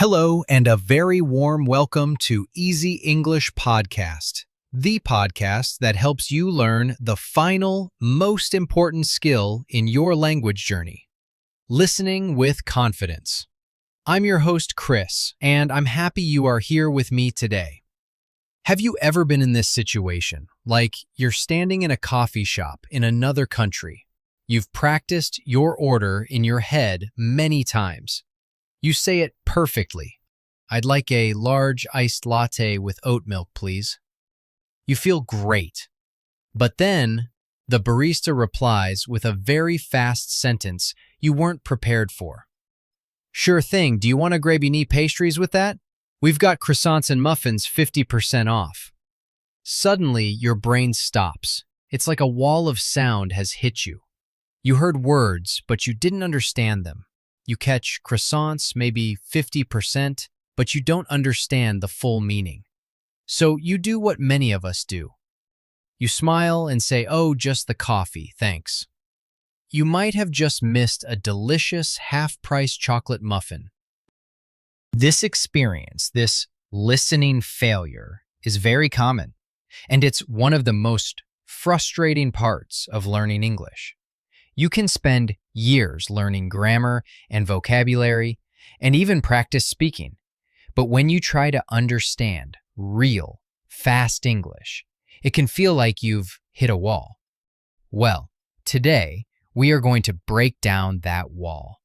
Hello, and a very warm welcome to Easy English Podcast, the podcast that helps you learn the final, most important skill in your language journey, listening with confidence. I'm your host, Chris, and I'm happy you are here with me today. Have you ever been in this situation, like you're standing in a coffee shop in another country? You've practiced your order in your head many times. You say it perfectly. I'd like a large iced latte with oat milk, please. You feel great. But then, the barista replies with a very fast sentence you weren't prepared for. Sure thing, do you want a gravy pastries with that? We've got croissants and muffins 50% off. Suddenly, your brain stops. It's like a wall of sound has hit you. You heard words, but you didn't understand them. You catch croissants, maybe 50%, but you don't understand the full meaning. So you do what many of us do. You smile and say, "Oh, just the coffee, thanks." You might have just missed a delicious half-price chocolate muffin. This experience, this listening failure, is very common, and it's one of the most frustrating parts of learning English. You can spend years learning grammar and vocabulary and even practice speaking. But when you try to understand real, fast English, it can feel like you've hit a wall. Well, today we are going to break down that wall.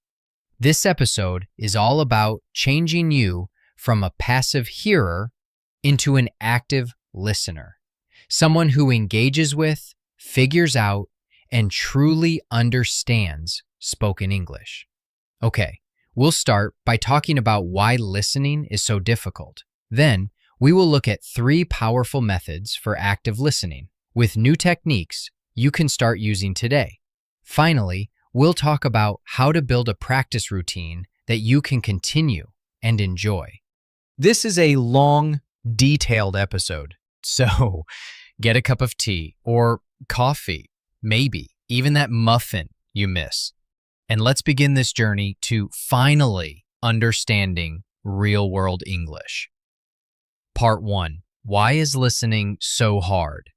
This episode is all about changing you from a passive hearer into an active listener, someone who engages with, figures out, and truly understands spoken English. Okay, we'll start by talking about why listening is so difficult. Then, we will look at 3 powerful methods for active listening with new techniques you can start using today. Finally, we'll talk about how to build a practice routine that you can continue and enjoy. This is a long, detailed episode, so get a cup of tea or coffee. Maybe even that muffin you miss. And let's begin this journey to finally understanding real-world English. Part 1. Why is listening so hard?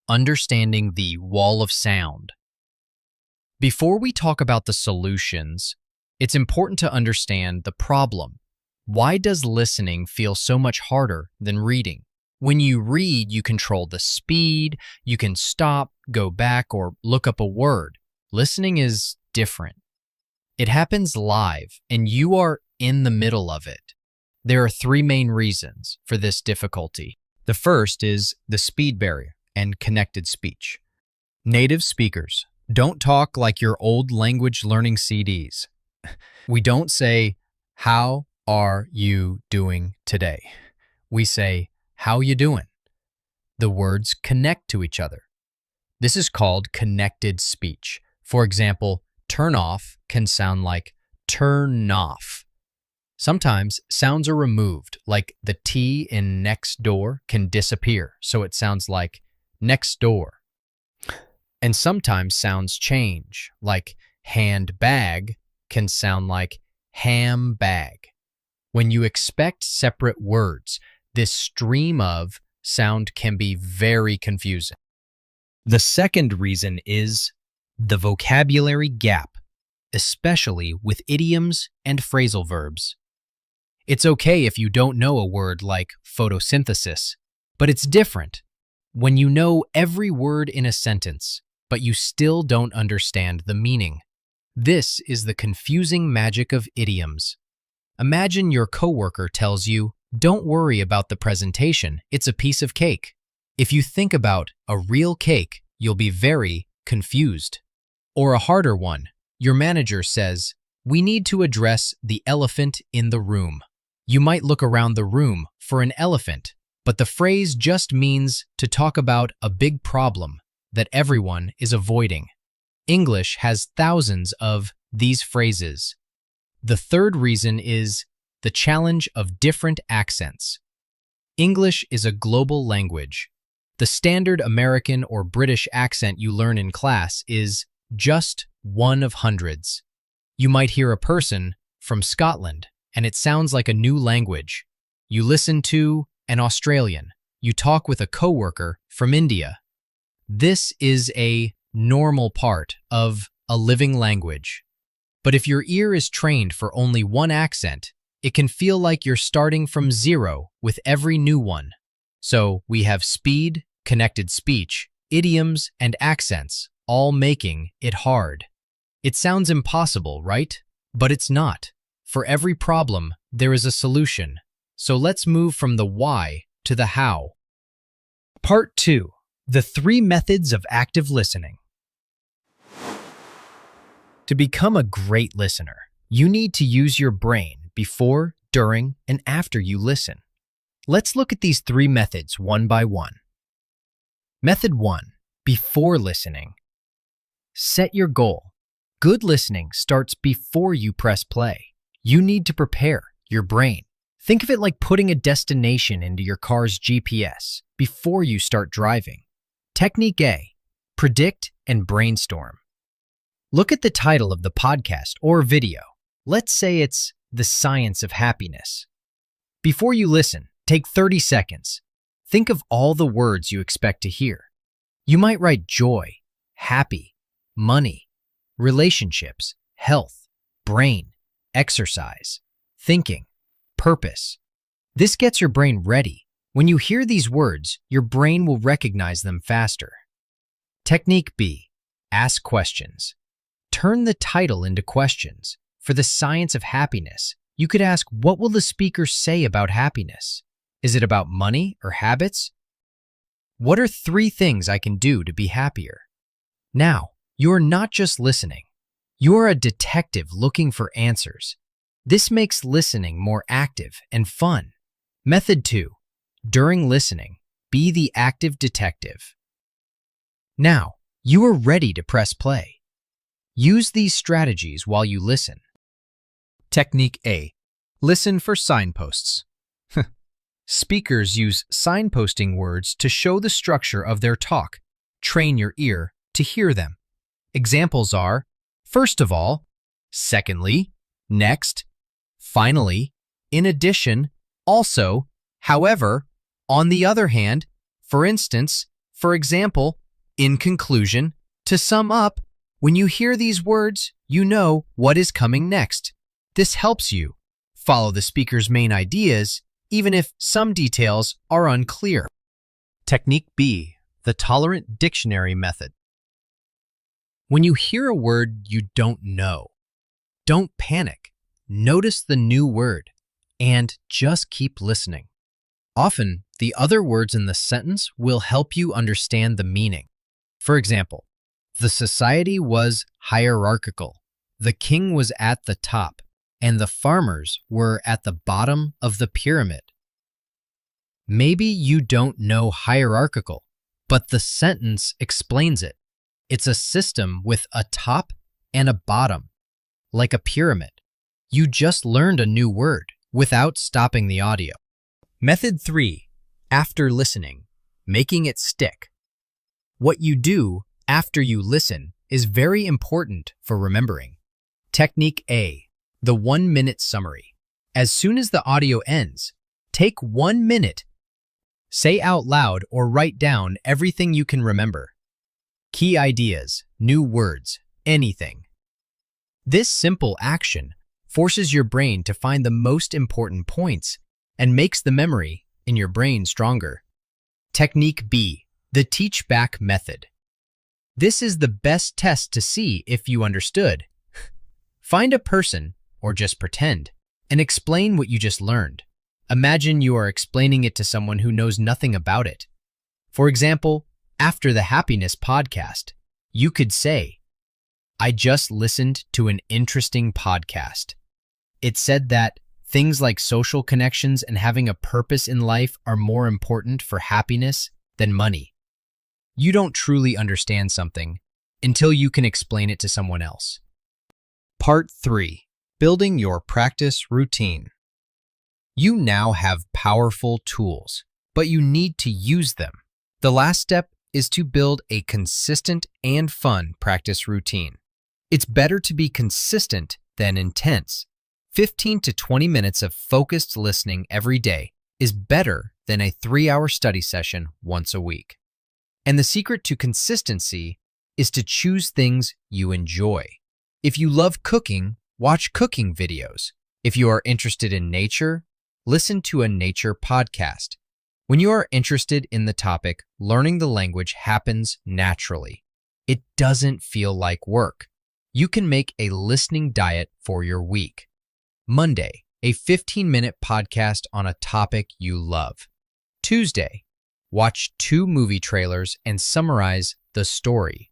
Understanding the wall of sound. Before we talk about the solutions, it's important to understand the problem. Why does listening feel so much harder than reading? When you read, you control the speed, you can stop, go back, or look up a word. Listening is different. It happens live, and you are in the middle of it. There are 3 main reasons for this difficulty. The first is the speed barrier and connected speech. Native speakers don't talk like your old language learning CDs. We don't say, "How are you doing today?" We say, "How you doing?" The words connect to each other. This is called connected speech. For example, turn off can sound like turn off. Sometimes sounds are removed, like the T in next door can disappear, so it sounds like next door. And sometimes sounds change, like handbag can sound like ham bag. When you expect separate words, this stream of sound can be very confusing. The second reason is the vocabulary gap, especially with idioms and phrasal verbs. It's okay if you don't know a word like photosynthesis, but it's different when you know every word in a sentence, but you still don't understand the meaning. This is the confusing magic of idioms. Imagine your coworker tells you, "Don't worry about the presentation, it's a piece of cake." If you think about a real cake, you'll be very confused. Or a harder one, your manager says, "We need to address the elephant in the room." You might look around the room for an elephant, but the phrase just means to talk about a big problem that everyone is avoiding. English has thousands of these phrases. The third reason is the challenge of different accents. English is a global language. The standard American or British accent you learn in class is just one of hundreds. You might hear a person from Scotland and it sounds like a new language. You listen to an Australian. You talk with a coworker from India. This is a normal part of a living language. But if your ear is trained for only one accent, it can feel like you're starting from zero with every new one. So we have speed, connected speech, idioms, and accents, all making it hard. It sounds impossible, right? But it's not. For every problem, there is a solution. So let's move from the why to the how. Part 2. The 3 methods of active listening. To become a great listener, you need to use your brain before, during, and after you listen. Let's look at these 3 methods one by one. Method 1. Before listening. Set your goal. Good listening starts before you press play. You need to prepare your brain. Think of it like putting a destination into your car's GPS before you start driving. Technique A. Predict and brainstorm. Look at the title of the podcast or video. Let's say it's The Science of Happiness. Before you listen, take 30 seconds. Think of all the words you expect to hear. You might write joy, happy, money, relationships, health, brain, exercise, thinking, purpose. This gets your brain ready. When you hear these words, your brain will recognize them faster. Technique B. Ask questions. Turn the title into questions. For The Science of Happiness, you could ask, what will the speaker say about happiness? Is it about money or habits? What are 3 things I can do to be happier? Now, you're not just listening. You're a detective looking for answers. This makes listening more active and fun. Method 2. During listening, be the active detective. Now, you are ready to press play. Use these strategies while you listen. Technique A. Listen for signposts. Speakers use signposting words to show the structure of their talk. Train your ear to hear them. Examples are, first of all, secondly, next, finally, in addition, also, however, on the other hand, for instance, for example, in conclusion. To sum up, when you hear these words, you know what is coming next. This helps you follow the speaker's main ideas, even if some details are unclear. Technique B. The tolerant dictionary method. When you hear a word you don't know, don't panic. Notice the new word and just keep listening. Often, the other words in the sentence will help you understand the meaning. For example, the society was hierarchical. The king was at the top, and the farmers were at the bottom of the pyramid. Maybe you don't know hierarchical, but the sentence explains it. It's a system with a top and a bottom, like a pyramid. You just learned a new word without stopping the audio. Method 3. After listening, making it stick. What you do after you listen is very important for remembering. Technique A. The 1-minute summary. As soon as the audio ends, take 1 minute. Say out loud or write down everything you can remember. Key ideas, new words, anything. This simple action forces your brain to find the most important points and makes the memory in your brain stronger. Technique B. The teach back method. This is the best test to see if you understood. Find a person, or just pretend, and explain what you just learned. Imagine you are explaining it to someone who knows nothing about it. For example, after the Happiness podcast, you could say, I just listened to an interesting podcast. It said that things like social connections and having a purpose in life are more important for happiness than money. You don't truly understand something until you can explain it to someone else. Part 3. Building your practice routine. You now have powerful tools, but you need to use them. The last step is to build a consistent and fun practice routine. It's better to be consistent than intense. 15 to 20 minutes of focused listening every day is better than a 3-hour study session once a week. And the secret to consistency is to choose things you enjoy. If you love cooking, watch cooking videos. If you are interested in nature, listen to a nature podcast. When you are interested in the topic, learning the language happens naturally. It doesn't feel like work. You can make a listening diet for your week. Monday, a 15-minute podcast on a topic you love. Tuesday, watch 2 movie trailers and summarize the story.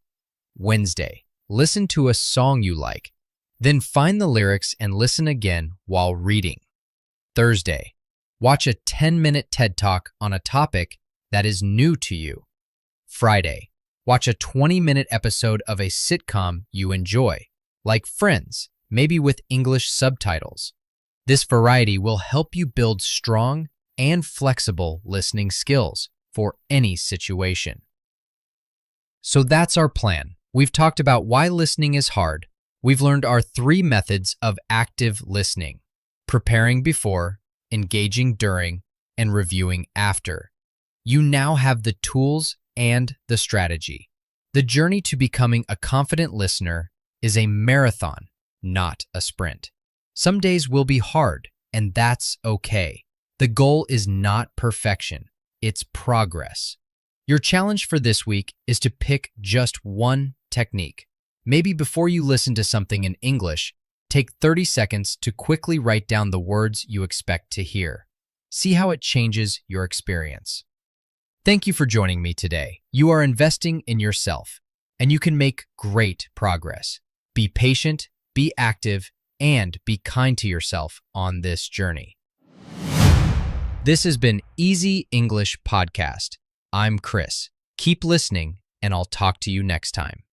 Wednesday, listen to a song you like, then find the lyrics and listen again while reading. Thursday, watch a 10-minute TED Talk on a topic that is new to you. Friday, watch a 20-minute episode of a sitcom you enjoy, like Friends, maybe with English subtitles. This variety will help you build strong and flexible listening skills for any situation. So that's our plan. We've talked about why listening is hard. We've learned our 3 methods of active listening: preparing before, engaging during, and reviewing after. You now have the tools and the strategy. The journey to becoming a confident listener is a marathon, not a sprint. Some days will be hard, and that's okay. The goal is not perfection, it's progress. Your challenge for this week is to pick just one technique. Maybe before you listen to something in English, take 30 seconds to quickly write down the words you expect to hear. See how it changes your experience. Thank you for joining me today. You are investing in yourself, and you can make great progress. Be patient, be active, and be kind to yourself on this journey. This has been Easy English Podcast. I'm Chris. Keep listening, and I'll talk to you next time.